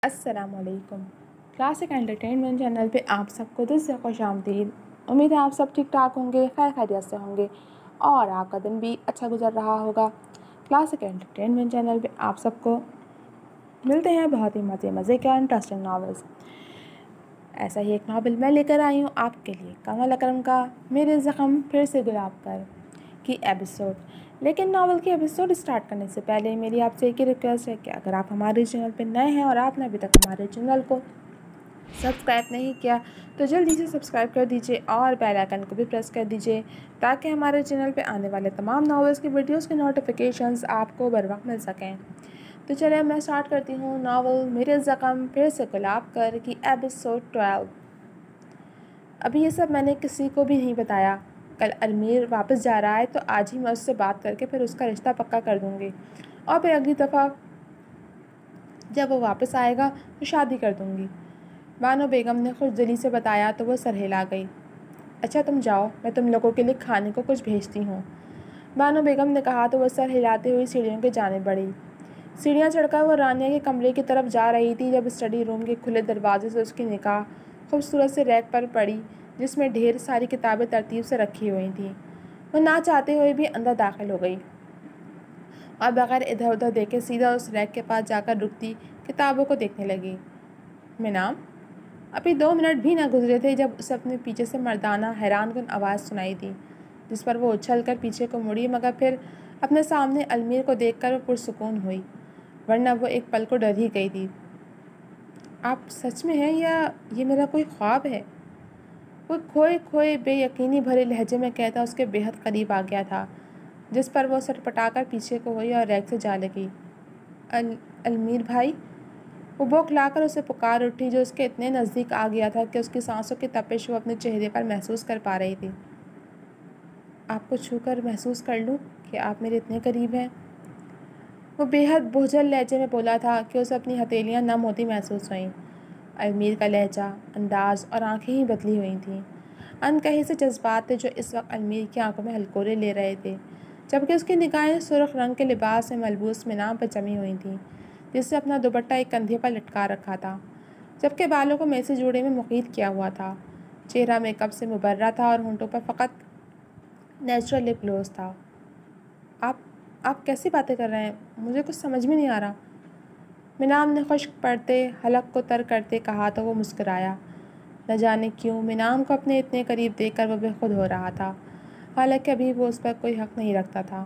السلام علیکم۔ Classic entertainment channel پہ آپ سب کو دل سے خوش آمدید۔ امید ہے آپ سب ٹھیک ٹھاک ہوں گے، خیر خیریت سے ہوں گے اور آپ کا دن بھی اچھا گزر رہا ہوگا۔ کلاسک انٹرٹینمنٹ چینل پہ آپ سب کو ملتے ہیں بہت ہی مزے کے انٹرسٹنگ ناولز۔ ایسا ہی ایک ناول میں لے کر آئی ہوں آپ کے لیے، کمل اکرم کا میرے زخم پھر سے گلاب پر کی ایپیسوڈ۔ لیکن ناول کی ایپیسوڈ اسٹارٹ کرنے سے پہلے میری آپ سے ایک ہی ریکویسٹ ہے کہ اگر آپ ہمارے چینل پہ نئے ہیں اور آپ نے ابھی تک ہمارے چینل کو سبسکرائب نہیں کیا تو جلدی سے سبسکرائب کر دیجیے اور بیل آئیکن کو بھی پریس کر دیجیے تاکہ ہمارے چینل پہ آنے والے تمام ناولز کی ویڈیوز کی نوٹیفیکیشنز آپ کو بر وقت مل سکیں۔ تو چلیں میں اسٹارٹ کرتی ہوں ناول میرے زخم پھر سے گلاب پر کی ایپیسوڈ 12۔ ابھی یہ سب میں نے کسی کو بھی نہیں بتایا۔ کل المیر واپس جا رہا ہے تو آج ہی میں اس سے بات کر کے پھر اس کا رشتہ پکا کر دوں گی اور پھر اگلی دفعہ جب وہ واپس آئے گا تو شادی کر دوں گی۔ بانو بیگم نے خوش دلی سے بتایا تو وہ سر ہلا گئی۔ اچھا تم جاؤ، میں تم لوگوں کے لیے کھانے کو کچھ بھیجتی ہوں، بانو بیگم نے کہا تو وہ سر ہلاتے ہوئی سیڑھیوں کی جانب بڑھی۔ سیڑھیاں چڑھ کر وہ رانیہ کے کمرے کی طرف جا رہی تھی جب اسٹڈی روم کے کھلے دروازے سے اس کی نگاہ خوبصورت سے ریک پر پڑی جس میں ڈھیر ساری کتابیں ترتیب سے رکھی ہوئی تھیں۔ وہ نہ چاہتے ہوئے بھی اندر داخل ہو گئی اور بغیر ادھر ادھر دیکھے سیدھا اس ریک کے پاس جا کر رکتی کتابوں کو دیکھنے لگی۔ مینام، ابھی 2 منٹ بھی نہ گزرے تھے جب اسے اپنے پیچھے سے مردانہ حیران کن آواز سنائی دی جس پر وہ اچھل کر پیچھے کو مڑی، مگر پھر اپنے سامنے المیر کو دیکھ کر وہ پرسکون ہوئی، ورنہ وہ ایک پل کو ڈر ہی گئی تھی۔ آپ سچ میں ہیں یا یہ میرا کوئی خواب ہے؟ وہ کھوئے بے یقینی بھرے لہجے میں کہتا اس کے بےحد قریب آ گیا تھا، جس پر وہ سر پٹا کر پیچھے کو ہوئی اور ریک سے جا لگی۔ المیر بھائی، وہ بوکھلا کر اسے پکار اٹھی جو اس کے اتنے نزدیک آ گیا تھا کہ اس کی سانسوں کی تپش وہ اپنے چہرے پر محسوس کر پا رہی تھی۔ آپ کو چھو کر محسوس کر لوں کہ آپ میرے اتنے قریب ہیں؟ وہ بےحد بوجھل لہجے میں بولا تھا کہ اسے اپنی ہتھیلیاں نم ہوتی محسوس ہوئیں۔ المیر کا لہجہ، انداز اور آنکھیں ہی بدلی ہوئی تھیں۔ انکہے سے جذبات تھے جو اس وقت المیر کی آنکھوں میں ہلکورے لے رہے تھے، جبکہ اس کی نگاہیں سرخ رنگ کے لباس میں ملبوس مینام پر جمی ہوئی تھیں جس نے اپنا دوپٹہ ایک کندھے پر لٹکا رکھا تھا، جبکہ بالوں کو میسی جوڑے میں مقید کیا ہوا تھا۔ چہرہ میک اپ سے مبرہ تھا اور ہونٹوں پر فقط نیچرل لپ گلوز تھا۔ آپ کیسی باتیں کر رہے ہیں؟ مجھے کچھ سمجھ میں نہیں آ رہا، مینام نے خشک پڑتے حلق کو تر کرتے کہا تو وہ مسکرایا۔ نہ جانے کیوں مینام کو اپنے اتنے قریب دیکھ کر وہ بے خود ہو رہا تھا، حالانکہ ابھی وہ اس پر کوئی حق نہیں رکھتا تھا۔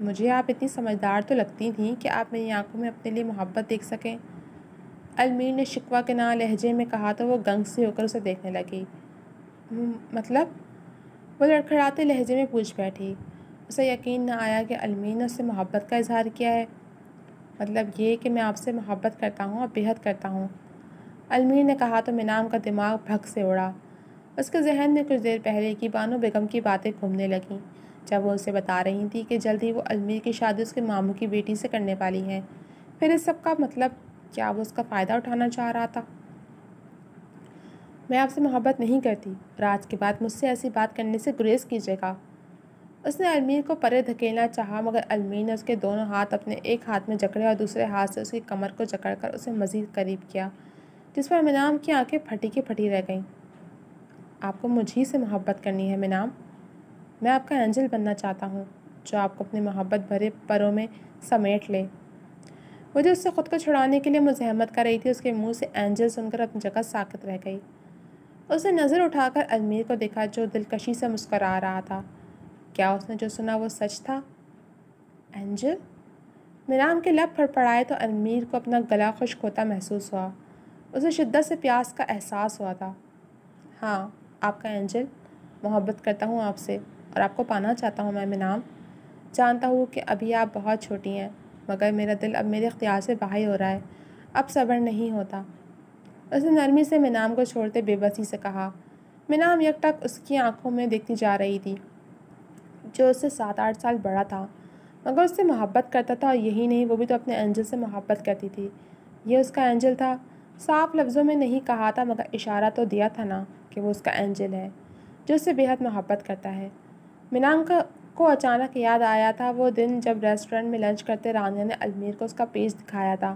مجھے آپ اتنی سمجھدار تو لگتی تھیں کہ آپ میری آنکھوں میں اپنے لیے محبت دیکھ سکیں، المیر نے شکوہ کے نہ لہجے میں کہا تو وہ گنگ سے ہو کر اسے دیکھنے لگی۔ مطلب؟ وہ لڑکھڑاتے لہجے میں پوچھ بیٹھی۔ اسے یقین نہ آیا کہ المیر نے اس سے محبت کا اظہار کیا ہے۔ مطلب یہ کہ میں آپ سے محبت کرتا ہوں اور بےحد کرتا ہوں، المیر نے کہا تو مینام کا دماغ بھگ سے اڑا۔ اس کے ذہن میں کچھ دیر پہلے کی بانو بیگم کی باتیں گھومنے لگیں جب وہ اسے بتا رہی تھی کہ جلد ہی وہ المیر کی شادی اس کے ماموں کی بیٹی سے کرنے والی ہیں۔ پھر اس سب کا مطلب کیا وہ اس کا فائدہ اٹھانا چاہ رہا تھا؟ میں آپ سے محبت نہیں کرتی اور آج کے بعد مجھ سے ایسی بات کرنے سے گریز کیجیے گا۔ اس نے المیر کو پرے دھکیلنا چاہا مگر المیر نے اس کے دونوں ہاتھ اپنے ایک ہاتھ میں جکڑے اور دوسرے ہاتھ سے اس کی کمر کو جکڑ کر اسے مزید قریب کیا، جس پر مینام کی آنکھیں پھٹی کی پھٹی رہ گئیں۔ آپ کو مجھ ہی سے محبت کرنی ہے مینام؟ میں آپ کا اینجل بننا چاہتا ہوں جو آپ کو اپنے محبت بھرے پروں میں سمیٹ لے۔ وہ جو اس سے خود کو چھڑانے کے لیے مزاحمت کر رہی تھی اس کے منہ سے اینجل سن کر اپنی جگہ ساکت رہ گئی۔ اس نے نظر اٹھا کر المیر کو دیکھا جو دلکشی سے مسکرا رہا تھا۔ کیا اس نے جو سنا وہ سچ تھا؟ اینجل؟ مینام کے لب پھڑپڑائے تو المیر کو اپنا گلا خشک ہوتا محسوس ہوا۔ اسے شدت سے پیاس کا احساس ہوا تھا۔ ہاں، آپ کا اینجل، محبت کرتا ہوں آپ سے اور آپ کو پانا چاہتا ہوں میں مینام۔ جانتا ہوں کہ ابھی آپ بہت چھوٹی ہیں مگر میرا دل اب میرے اختیار سے باہر ہو رہا ہے، اب صبر نہیں ہوتا۔ اس نے نرمی سے مینام کو چھوڑتے بے بسی سے کہا۔ مینام یک ٹک اس کی آنکھوں میں دیکھتی جا رہی تھی جو اس سے 7-8 سال بڑا تھا مگر اس سے محبت کرتا تھا، اور یہی نہیں وہ بھی تو اپنے اینجل سے محبت کرتی تھی۔ یہ اس کا اینجل تھا، صاف لفظوں میں نہیں کہا تھا مگر اشارہ تو دیا تھا نا کہ وہ اس کا اینجل ہے جو اس سے بےحد محبت کرتا ہے۔ مینام کو اچانک یاد آیا تھا وہ دن جب ریسٹورنٹ میں لنچ کرتے رانیہ نے المیر کو اس کا پیج دکھایا تھا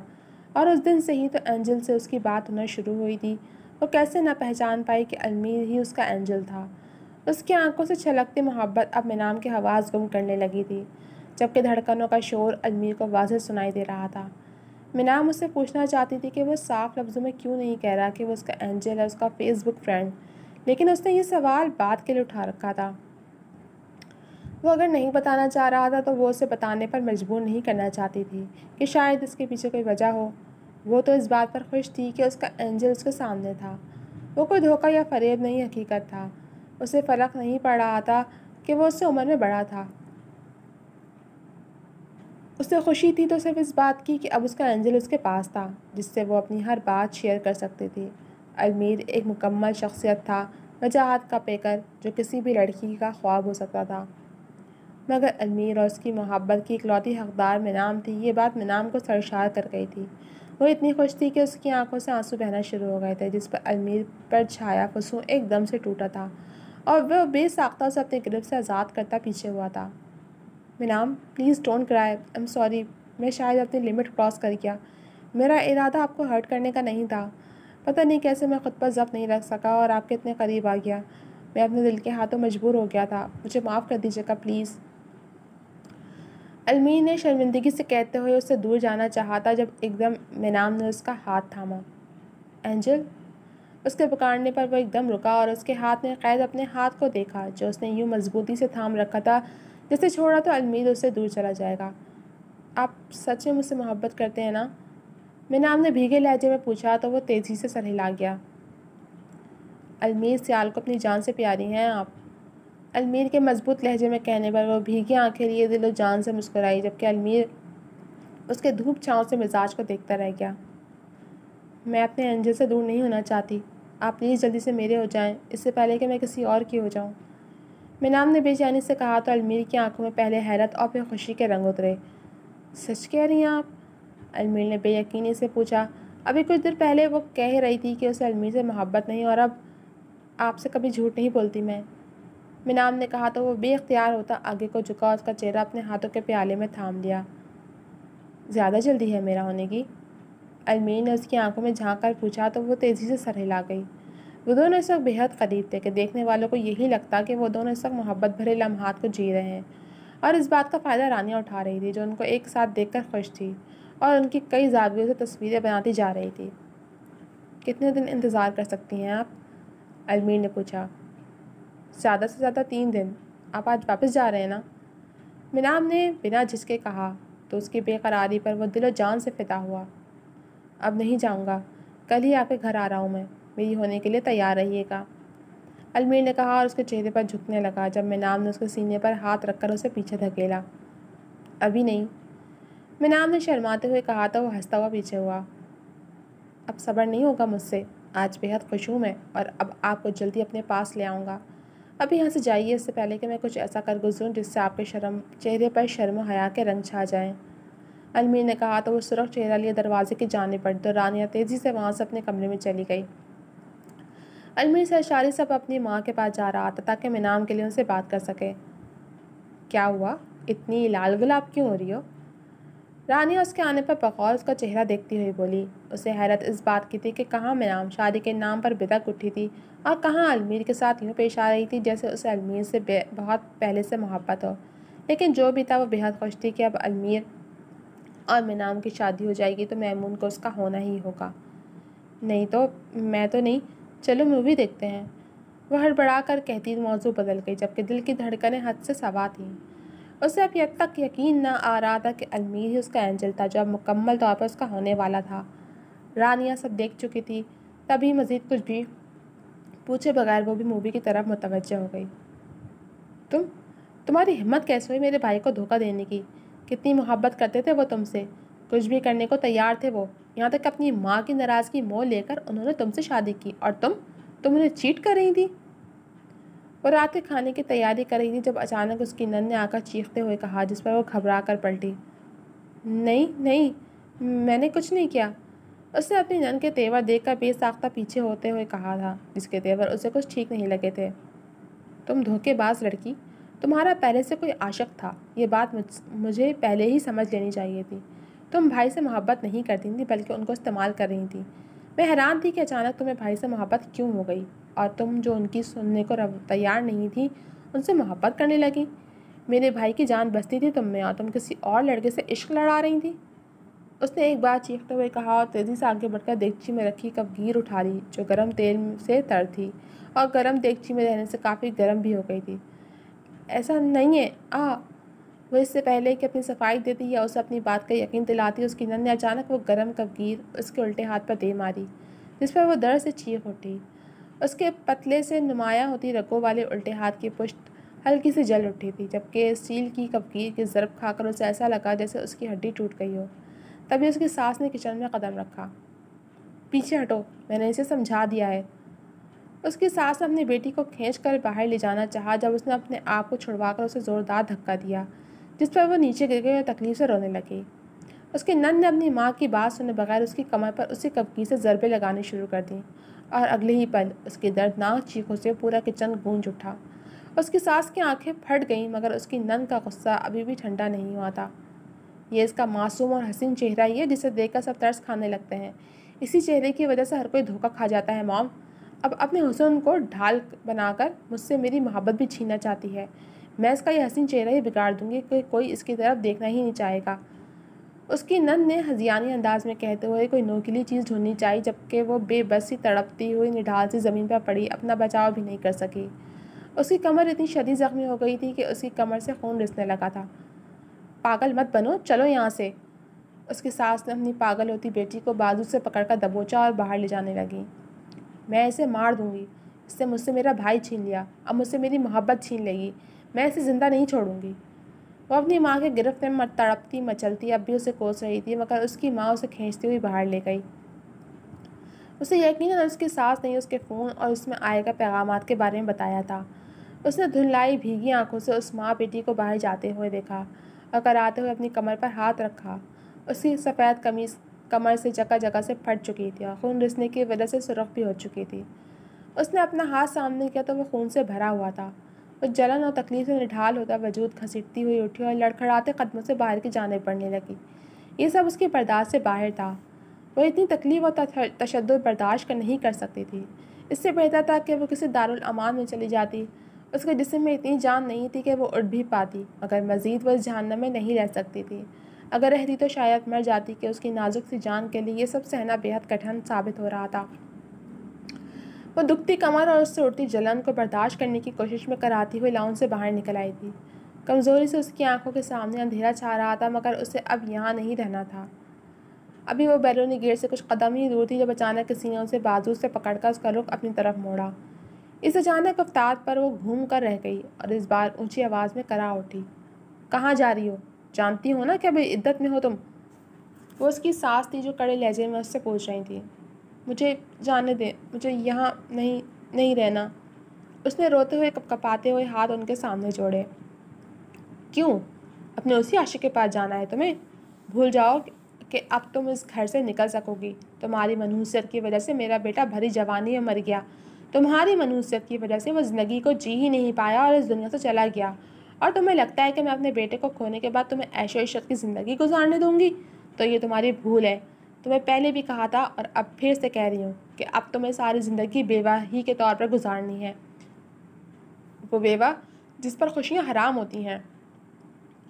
اور اس دن سے ہی تو اینجل سے اس کی بات ہونا شروع ہوئی تھی۔ وہ کیسے نہ پہچان پائی کہ المیر ہی اس کا اینجل تھا۔ اس کی آنکھوں سے چھلکتی محبت اب منام کے حواس گم کرنے لگی تھی، جبکہ دھڑکنوں کا شور المیر کو واضح سنائی دے رہا تھا۔ منام اس سے پوچھنا چاہتی تھی کہ وہ صاف لفظوں میں کیوں نہیں کہہ رہا کہ وہ اس کا اینجل ہے، اس کا فیس بک فرینڈ، لیکن اس نے یہ سوال بات کے لیے اٹھا رکھا تھا۔ وہ اگر نہیں بتانا چاہ رہا تھا تو وہ اسے بتانے پر مجبور نہیں کرنا چاہتی تھی کہ شاید اس کے پیچھے کوئی وجہ ہو۔ وہ تو اس بات پر خوش تھی کہ اس کا اینجل اس کے سامنے تھا۔ وہ کوئی دھوکہ یا فریب نہیں، حقیقت تھا۔ اسے فرق نہیں پڑ رہا تھا کہ وہ اس سے عمر میں بڑا تھا۔ اسے خوشی تھی تو صرف اس بات کی کہ اب اس کا اینجل اس کے پاس تھا، جس سے وہ اپنی ہر بات شیئر کر سکتی تھی۔ المیر ایک مکمل شخصیت تھا، وجاہت کا پیکر، جو کسی بھی لڑکی کا خواب ہو سکتا تھا۔ مگر المیر اور اس کی محبت کی اکلوتی حقدار منام تھی، یہ بات منام کو سرشار کر گئی تھی۔ وہ اتنی خوش تھی کہ اس کی آنکھوں سے آنسو بہنا شروع ہو گئے تھے، جس پر المیر پر چھایا فسون ایک دم سے ٹوٹا تھا اور وہ بے ساختہ اسے اپنی گرفت سے آزاد کرتا پیچھے ہوا تھا۔ منام، please don't cry, I'm sorry, میں شاید اپنی لمٹ کراس کر گیا۔ میرا ارادہ آپ کو ہرٹ کرنے کا نہیں تھا۔ پتہ نہیں کیسے میں خود پر ضبط نہیں رکھ سکا اور آپ کے اتنے قریب آ گیا۔ میں اپنے دل کے ہاتھوں مجبور ہو گیا تھا، مجھے معاف کر دیجیے گا پلیز۔ المیر نے شرمندگی سے کہتے ہوئے اس سے دور جانا چاہا تھا جب ایک دم منام نے اس کا ہاتھ تھاما۔ اینجل؟ اس کے پکارنے پر وہ ایک دم رکا اور اس کے ہاتھ میں قید اپنے ہاتھ کو دیکھا، جو اس نے یوں مضبوطی سے تھام رکھا تھا جسے چھوڑا تو المیر اس سے دور چلا جائے گا۔ آپ سچ میں مجھ سے محبت کرتے ہیں نا؟ منام نے بھیگے لہجے میں پوچھا تو وہ تیزی سے سر ہلا گیا۔ المیر، سیال کو اپنی جان سے پیاری ہیں آپ؟ المیر کے مضبوط لہجے میں کہنے پر وہ بھیگی آنکھیں لیے دل و جان سے مسکرائی، جبکہ المیر اس کے دھوپ چھاؤں سے مزاج کو دیکھتا رہ گیا۔ میں اپنے اینجل سے دور نہیں ہونا چاہتی، آپ پلیز جلدی سے میرے ہو جائیں، اس سے پہلے کہ میں کسی اور کی ہو جاؤں۔ منام نے بے چینی سے کہا تو المیر کی آنکھوں میں پہلے حیرت اور پھر خوشی کے رنگ اترے۔ سچ کہہ رہی ہیں آپ؟ المیر نے بے یقینی سے پوچھا۔ ابھی کچھ دیر پہلے وہ کہہ رہی تھی کہ اسے المیر سے محبت نہیں، اور اب آپ سے کبھی جھوٹ نہیں بولتی میں۔ منام نے کہا تو وہ بے اختیار ہوتا آگے کو جھکا اور اس کا چہرہ اپنے ہاتھوں کے پیالے میں تھام لیا۔ زیادہ جلدی ہے میرا ہونے کی؟ المیر نے اس کی آنکھوں میں جھانک کر پوچھا تو وہ تیزی سے سر ہلا گئی۔ وہ دونوں اس وقت بےحد قریب تھے کہ دیکھنے والوں کو یہی لگتا کہ وہ دونوں اس وقت محبت بھرے لمحات کو جی رہے ہیں، اور اس بات کا فائدہ رانیہ اٹھا رہی تھی، جو ان کو ایک ساتھ دیکھ کر خوش تھی اور ان کی کئی زاویوں سے تصویریں بناتی جا رہی تھی۔ کتنے دن انتظار کر سکتی ہیں آپ؟ المیر نے پوچھا۔ زیادہ سے زیادہ 3 دن۔ آپ آج واپس جا رہے ہیں نا؟ منام نے بنا جھجکے کہا تو اس کی بے قراری پر وہ دل و جان سے فدا ہوا۔ اب نہیں جاؤں گا، کل ہی آپ کے گھر آ رہا ہوں میں، میری ہونے کے لیے تیار رہیے گا، المیر نے کہا اور اس کے چہرے پر جھکنے لگا جب منام نے اس کے سینے پر ہاتھ رکھ کر اسے پیچھے دھکیلا۔ ابھی نہیں، منام نے شرماتے ہوئے کہا تو وہ ہنستا ہوا پیچھے ہوا۔ اب صبر نہیں ہوگا مجھ سے، آج بےحد خوش ہوں میں اور اب آپ کو جلدی اپنے پاس لے آؤں گا۔ ابھی یہاں سے جائیے اس سے پہلے کہ میں کچھ ایسا کر گزروں جس سے آپ کے چہرے پر شرم و حیا کے رنگ چھا جائیں۔ المیر نے کہا تو وہ سرخ چہرہ لیے دروازے کی جانب بڑھی تو رانیہ تیزی سے وہاں سے اپنے کمرے میں چلی گئی۔ المیر سرشاری سے اپنی ماں کے پاس جا رہا تھا تاکہ منام کے لیے ان سے بات کر سکے۔ کیا ہوا؟ اتنی لال گلاب کیوں ہو رہی ہو؟ رانیہ اس کے آنے پر بغور اس کا چہرہ دیکھتی ہوئی بولی۔ اسے حیرت اس بات کی تھی کہ کہاں منام شادی کے نام پر بدک اٹھی تھی اور کہاں المیر کے ساتھ یوں پیش آ رہی تھی جیسے اسے المیر سے بہت پہلے سے محبت ہو۔ لیکن جو بھی تھا وہ بےحد خوش تھی کہ اب المیر اور منام کی شادی ہو جائے گی تو میمون کو اس کا ہونا ہی ہوگا۔ نہیں تو میں تو نہیں، چلو مووی دیکھتے ہیں، وہ ہڑبڑا کر کہتی موضوع بدل گئی، جبکہ دل کی دھڑکنیں حد سے سوا تھیں۔ اسے اب یہ تک یقین نہ آ رہا تھا کہ المیر ہی اس کا اینجل تھا جو اب مکمل طور پر اس کا ہونے والا تھا۔ رانیہ سب دیکھ چکی تھی، تبھی مزید کچھ بھی پوچھے بغیر وہ بھی مووی کی طرف متوجہ ہو گئی۔ تمہاری ہمت کیسے ہوئی میرے بھائی کو دھوکہ دینے کی؟ کتنی محبت کرتے تھے وہ تم سے، کچھ بھی کرنے کو تیار تھے وہ، یہاں تک اپنی ماں کی ناراضگی مول لے کر انہوں نے تم سے شادی کی، اور تم انہیں چیٹ کر رہی تھی۔ وہ رات کے کھانے کی تیاری کر رہی تھی جب اچانک اس کی نن نے آ کر چیختے ہوئے کہا، جس پر وہ گھبرا کر پلٹی۔ نہیں، میں نے کچھ نہیں کیا، اس نے اپنی نن کے تیور دیکھ کر بے ساختہ پیچھے ہوتے ہوئے کہا تھا، جس کے تیور اسے کچھ ٹھیک نہیں لگے تھے۔ تم دھوکے باز لڑکی، تمہارا پہلے سے کوئی عاشق تھا، یہ بات مجھے پہلے ہی سمجھ لینی چاہیے تھی۔ تم بھائی سے محبت نہیں کرتی تھی بلکہ ان کو استعمال کر رہی تھی۔ میں حیران تھی کہ اچانک تمہیں بھائی سے محبت کیوں ہو گئی اور تم جو ان کی سننے کو تیار نہیں تھی ان سے محبت کرنے لگی۔ میرے بھائی کی جان بستی تھی تم میں اور تم کسی اور لڑکے سے عشق لڑا رہی تھی۔ اس نے ایک بار چیختے ہوئے کہا اور تیزی سے آگے بڑھ کر دیگچی میں رکھی کفگیر اٹھا لی جو گرم تیل سے تر تھی اور گرم دیگچی میں رہنے سے کافی گرم بھی ہو گئی تھی۔ ایسا نہیں ہے وہ اس سے پہلے کہ اپنی صفائی دیتی یا اسے اپنی بات کا یقین دلاتی اس کی نن نے اچانک وہ گرم کفگیر اس کے الٹے ہاتھ پر دے ماری جس پر وہ درد سے چیخ اٹھی۔ اس کے پتلے سے نمایاں ہوتی رگوں والے الٹے ہاتھ کی پشت ہلکی سے جل اٹھی تھی جبکہ اسٹیل کی کفگیر کی ضرب کھا کر اسے ایسا لگا جیسے اس کی ہڈی ٹوٹ گئی ہو۔ تبھی اس کی ساس نے کچن میں قدم رکھا۔ پیچھے ہٹو، میں نے اسے سمجھا دیا ہے۔ اس کی ساس نے اپنی بیٹی کو کھینچ کر باہر لے جانا چاہا جب اس نے اپنے آپ کو چھڑوا کر اسے زوردار دھکا دیا جس پر وہ نیچے گر گئی اور تکلیف سے رونے لگی۔ اس کی نن نے اپنی ماں کی بات سنے بغیر اس کی کمر پر اسی کفگیر سے ضربیں لگانی شروع کر دیں اور اگلے ہی پل اس کی دردناک چیخوں سے پورا کچن گونج اٹھا۔ اس کی ساس کی آنکھیں پھٹ گئیں مگر اس کی نن کا غصہ ابھی بھی ٹھنڈا نہیں ہوا تھا۔ یہ اس کا معصوم اور حسین چہرہ ہی ہے جسے دیکھ کر سب ترس کھانے لگتے ہیں۔ اسی چہرے کی وجہ سے ہر کوئی دھوکہ کھا جاتا ہے مام۔ اب اپنے حسن کو ڈھال بنا کر مجھ سے میری محبت بھی چھیننا چاہتی ہے۔ میں اس کا یہ حسین چہرہ ہی بگاڑ دوں گی کہ کوئی اس کی طرف دیکھنا ہی نہیں چاہے گا۔ اس کی نن نے ہذیانی انداز میں کہتے ہوئے کوئی نوکیلی چیز ڈھونڈنی چاہی جبکہ وہ بے بس سی تڑپتی ہوئی نڈھال سی زمین پر پڑی اپنا بچاؤ بھی نہیں کر سکی۔ اس کی کمر اتنی شدید زخمی ہو گئی تھی کہ اس کی کمر سے خون رسنے لگا تھا۔ پاگل مت بنو، چلو یہاں سے۔ اس کی ساس نے اپنی پاگل ہوتی بیٹی کو بازو سے پکڑ کر دبوچا اور باہر لے جانے لگی۔ میں اسے مار دوں گی، اس سے مجھ سے میرا بھائی چھین لیا، اب مجھ سے میری محبت چھین لے گی، میں اسے زندہ نہیں چھوڑوں گی۔ وہ اپنی ماں کے گرفت میں تڑپتی مچلتی اب بھی اسے کوس رہی تھی مگر اس کی ماں اسے کھینچتی ہوئی باہر لے گئی۔ اسے یقیناً اس کی ساس نے اس کے فون اور اس میں آئے گا پیغامات کے بارے میں بتایا تھا۔ اس نے دھندلائی بھیگی آنکھوں سے اس ماں بیٹی کو باہر جاتے ہوئے دیکھا اور کراتے ہوئے اپنی کمر پر ہاتھ رکھا۔ اس کی سفید قمیص کمر سے جگہ جگہ سے پھٹ چکی تھی اور خون رسنے کی وجہ سے سرخ بھی ہو چکی تھی۔ اس نے اپنا ہاتھ سامنے کیا تو وہ خون سے بھرا ہوا تھا۔ وہ جلن اور تکلیف سے نڈھال ہوتا وجود گھسیٹتی ہوئی اٹھی اور لڑکھڑاتے قدموں سے باہر کی جانب بڑھنے لگی۔ یہ سب اس کی برداشت سے باہر تھا۔ وہ اتنی تکلیف اور تشدد برداشت نہیں کر سکتی تھی۔ اس سے بہتر تھا کہ وہ کسی دارالامان میں چلی جاتی۔ اس کے جسم میں اتنی جان نہیں تھی کہ وہ اٹھ بھی پاتی مگر مزید وہ اس جہنم میں نہیں رہ سکتی تھی۔ اگر رہتی تو شاید مر جاتی کہ اس کی نازک سی جان کے لیے یہ سب سہنا بے حد کٹھن ثابت ہو رہا تھا۔ وہ دکھتی کمر اور اس سے اٹھتی جلن کو برداشت کرنے کی کوشش میں کراتی ہوئی لاؤن سے باہر نکل آئی تھی۔ کمزوری سے اس کی آنکھوں کے سامنے اندھیرا چھا رہا تھا مگر اسے اب یہاں نہیں رہنا تھا۔ ابھی وہ بیرونی گیٹ سے کچھ قدم ہی دور تھی جب اچانک کسی نے اسے بازو سے پکڑ کر اس کا رخ اپنی طرف موڑا۔ اس اچانک رفتار پر وہ گھوم کر رہ گئی اور اس بار اونچی آواز میں کرا اٹھی، کہاں جا رہی ہو؟ جانتی ہو نا کہ ابھی عدت میں ہو تم؟ وہ اس کی ساس تھی جو کڑے لہجے میں اس سے پوچھ رہی تھی۔ مجھے جانے دیں، مجھے یہاں نہیں رہنا۔ اس نے روتے ہوئے کپاتے ہوئے ہاتھ ان کے سامنے جوڑے۔ کیوں؟ اپنے اسی عاشق کے پاس جانا ہے تمہیں؟ بھول جاؤ کہ اب تم اس گھر سے نکل سکو گی۔ تمہاری منحوسیت کی وجہ سے میرا بیٹا بھری جوانی میں مر گیا۔ تمہاری منحوسیت کی وجہ سے وہ زندگی کو جی ہی نہیں پایا اور اس دنیا سے چلا گیا، اور تمہیں لگتا ہے کہ میں اپنے بیٹے کو کھونے کے بعد تمہیں عیش و عشرت کی زندگی گزارنے دوں گی؟ تو یہ تمہاری بھول ہے۔ تمہیں پہلے بھی کہا تھا اور اب پھر سے کہہ رہی ہوں کہ اب تمہیں ساری زندگی بیوہ ہی کے طور پر گزارنی ہے۔ وہ بیوہ جس پر خوشیاں حرام ہوتی ہیں۔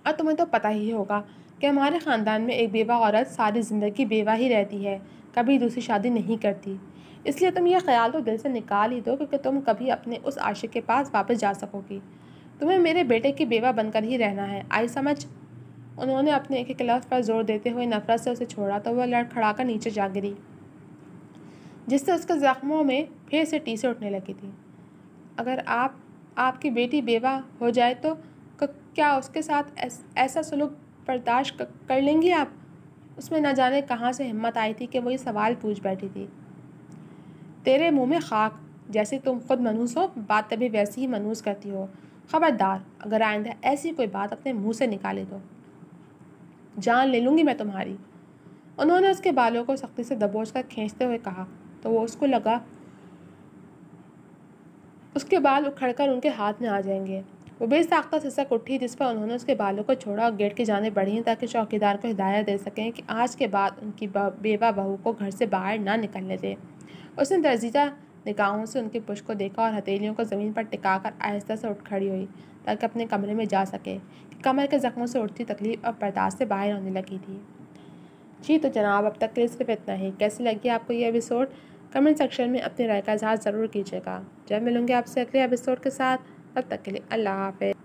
اور تمہیں تو پتہ ہی ہوگا کہ ہمارے خاندان میں ایک بیوہ عورت ساری زندگی بیوہ ہی رہتی ہے، کبھی دوسری شادی نہیں کرتی۔ اس لیے تم یہ خیال تو دل سے نکال ہی دو کہ تم کبھی اپنے اس عاشق کے پاس واپس جا سکو گی۔ تمہیں میرے بیٹے کی بیوہ بن کر ہی رہنا ہے، آئی سمجھ؟ انہوں نے اپنے ایک ایک لفظ پر زور دیتے ہوئے نفرت سے اسے چھوڑا تو وہ لڑکھڑا کر نیچے جا گری جس سے اس کے زخموں میں پھر سے ٹیسیں اٹھنے لگی تھیں۔ اگر آپ کی بیٹی بیوہ ہو جائے تو کیا اس کے ساتھ ایسا سلوک برداشت کر لیں گی آپ؟ اس میں نہ جانے کہاں سے ہمت آئی تھی کہ وہ یہ سوال پوچھ بیٹھی تھی۔ تیرے منہ میں خاک، جیسے تم خود منحوس ہو بات تبھی ویسی ہی منحوس کرتی ہو۔ خبردار اگر آئندہ ایسی کوئی بات اپنے منہ سے نکالے تو جان لے لوں گی میں تمہاری۔ انہوں نے اس کے بالوں کو سختی سے دبوچ کر کھینچتے ہوئے کہا تو وہ اس کو لگا اس کے بال اکھڑ کر ان کے ہاتھ میں آ جائیں گے۔ وہ بے ساختہ سسک اٹھی، جس پر انہوں نے اس کے بالوں کو چھوڑا اور گیٹ کی جانب بڑھی تاکہ چوکیدار کو ہدایت دے سکیں کہ آج کے بعد ان کی بیوہ بہو کو گھر سے باہر نہ نکلنے دے۔ اس نے درزیدہ نگاہوں سے ان کے پشت کو دیکھا اور ہتھیلیوں کو زمین پر ٹکا کر آہستہ سے اٹھ کھڑی ہوئی تاکہ اپنے کمرے میں جا سکے کہ کمر کے زخموں سے اٹھتی تکلیف اب برداشت سے باہر ہونے لگی تھی۔ جی تو جناب، اب تک کے لیے صرف اتنا ہی۔ کیسی لگی آپ کو یہ ایپیسوڈ؟ کمنٹ سیکشن میں اپنی رائے کا اظہار ضرور کیجیے گا۔ جب ملوں گے آپ سے اگلے ایپیسوڈ کے ساتھ، تب تک کے لیے اللہ حافظ۔